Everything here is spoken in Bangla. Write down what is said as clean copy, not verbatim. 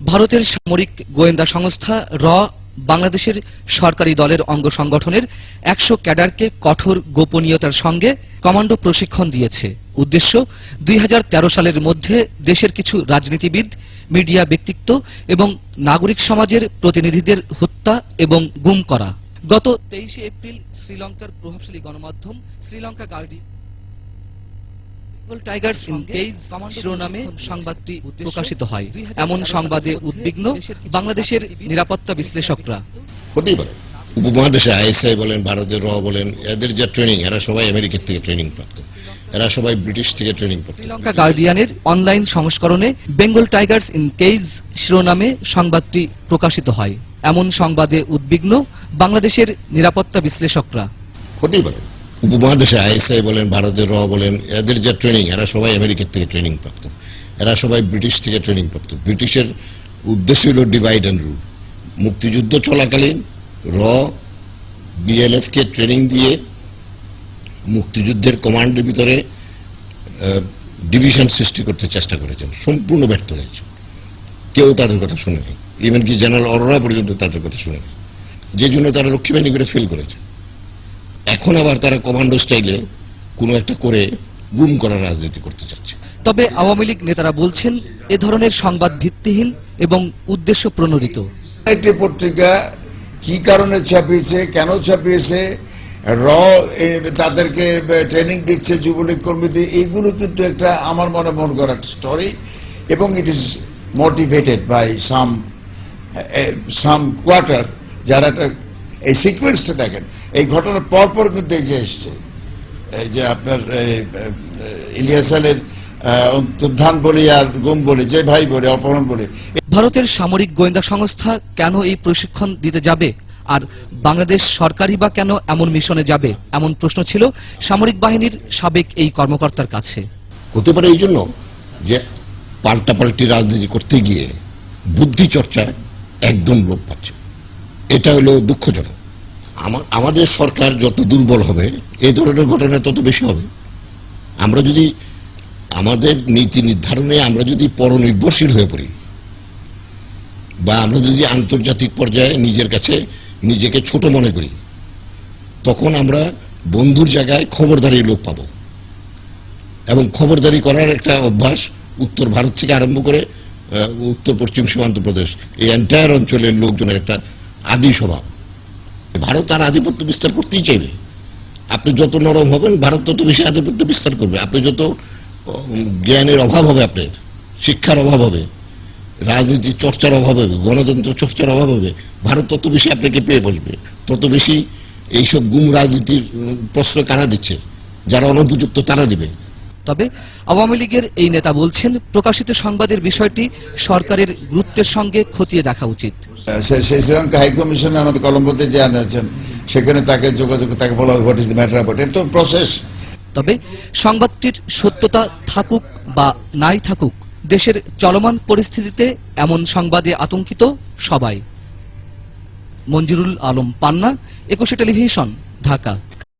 ভারতের সামরিক গোয়েন্দা সংস্থা র বাংলাদেশের সরকারি দলের অঙ্গ সংগঠনের ১০০ ক্যাডারকে কঠোর গোপনীয়তার সঙ্গে কমান্ডো প্রশিক্ষণ দিয়েছে। উদ্দেশ্য ২০১৩ সালের মধ্যে দেশের কিছু রাজনীতিবিদ, মিডিয়া ব্যক্তিত্ব এবং নাগরিক সমাজের প্রতিনিধিদের হত্যা এবং গুম করা। গত ২৩ এপ্রিল শ্রীলঙ্কার প্রভাবশালী গণমাধ্যম Sri Lanka guardian Bengal Tigers in cage শিরোনামে সংবাদটি প্রকাশিত হয়। এমন সংবাদে উদ্বিগ্ন বাংলাদেশের নিরাপত্তা বিশ্লেষকরা। হতেই পারে উপমহাদেশে আইএসআই বলেন, ভারতের র বলেন, এদের যা ট্রেনিং, এরা সবাই আমেরিকার থেকে ট্রেনিং প্রাপ্ত, এরা সবাই ব্রিটিশ থেকে ট্রেনিং প্রাপ্ত। শ্রীলঙ্কা গার্ডিয়ানের অনলাইন সংস্করণে বেঙ্গল টাইগার্স ইন কেজ শিরোনামে সংবাদটি প্রকাশিত হয়। এমন সংবাদে উদ্বিগ্ন বাংলাদেশের নিরাপত্তা বিশ্লেষকরা। হতেই পারে উপমহাদেশে আইএসআই বলেন, ভারতের র বলেন, এদের যা ট্রেনিং, এরা সবাই আমেরিকার থেকে ট্রেনিং প্রাপ্ত, এরা সবাই ব্রিটিশ থেকে ট্রেনিং প্রাপ্ত। ব্রিটিশের উদ্দেশ্য হল ডিভাইড অ্যান্ড রুল। মুক্তিযুদ্ধ চলাকালীন র বিএলএফ কে ট্রেনিং দিয়ে মুক্তিযুদ্ধের কমান্ডের ভিতরে ডিভিশন সৃষ্টি করতে চেষ্টা করেছেন, সম্পূর্ণ ব্যর্থ হয়েছে। কেউ তাদের কথা শুনেনি, ইভেন কি জেনারেল অরোরা পর্যন্ত তাদের কথা শুনেনি, যে জন্য তারা রক্ষী বাহিনী করে ফেল করেছে। এখন আবার তারা কমান্ডো স্টাইলে কোনো একটা করে গুম করার রাজনীতি করতে চাচ্ছে। তবে আওয়ামী লীগ নেতারা বলছেন এ ধরনের সংবাদ ভিত্তিহীন এবং উদ্দেশ্য প্রণোদিত। একটি পত্রিকা কি কারণে ছাপিয়েছে, কেন ছাপিয়েছে, র তাদেরকে ট্রেনিং দিচ্ছে যুবলীগ কর্মীদের, এইগুলো কিন্তু একটা আমার মনে মন করা স্টোরি, এবং it is motivated by some quarter. যারা এই সিকোয়েন্সটা দেখেন, এই ঘটনার পরপর কিন্তু এই যে এসছে, এই যে আপনার ইলিয়াস আলীর উত্থান বলি আর গুম বলি, যে ভাই বলে, অপহরণ বলি। ভারতের সামরিক গোয়েন্দা সংস্থা কেন এই প্রশিক্ষণ দিতে যাবে, আর বাংলাদেশ সরকারই বা কেন এমন মিশনে যাবে, এমন প্রশ্ন ছিল সামরিক বাহিনীর সাবেক এই কর্মকর্তার কাছে। হতে পারে এই জন্য যে পাল্টাপাল্টি রাজনীতি করতে গিয়ে বুদ্ধি চর্চায় একদম লোপ পাচ্ছে। এটা হলো দুঃখজনক। আমাদের সরকার যত দুর্বল হবে, এই ধরনের ঘটনা তত বেশি হবে। আমরা যদি আমাদের নীতি নির্ধারণে আমরা যদি পরনির্ভরশীল হয়ে পড়ি, বা আমরা যদি আন্তর্জাতিক পর্যায়ে নিজের কাছে নিজেকে ছোট মনে করি, তখন আমরা বন্ধুর জায়গায় খবরদারি লোপ পাবো। এবং খবরদারি করার একটা অভ্যাস উত্তর ভারত থেকে আরম্ভ করে উত্তর পশ্চিম সীমান্ত প্রদেশ, এই এন্টায়ার অঞ্চলের লোকজনের একটা আদি স্বভাব। ভারত আর আধিপত্য বিস্তার করতেই চাইবে। আপনি যত নরম হবেন, ভারত তত বেশি আধিপত্য বিস্তার করবে। আপনি যত জ্ঞানের অভাব হবে, আপনার শিক্ষার অভাব হবে, রাজনীতির চর্চার অভাব হবে, গণতন্ত্র চর্চার অভাব হবে, ভারত তত বেশি আপনাকে পেয়ে বসবে। তত বেশি এইসব গুম রাজনীতির প্রশ্রয় কারা দিচ্ছে, যারা অনুপযুক্ত তারা দিবে। তবে আওয়ামী লীগের এই নেতা বলছেন, প্রকাশিত সংবাদের বিষয়টি সরকারের গুরুত্বের সঙ্গে খতিয়ে দেখা উচিত। সেই শ্রীলঙ্কা হাইকমিশনে আমাদের কলম্বোতে যে আনেছেন, সেখানে তাকে যোগাযোগ, তাকে বলা what is the matter about it, তো প্রসেস। তবে সংবাদটির সত্যতা থাকুক বা নাই থাকুক, দেশের চলমান পরিস্থিতিতে এমন সংবাদে আতঙ্কিত সবাই। মঞ্জুরুল আলম পান্না, ২১ টেলিভিশন, ঢাকা।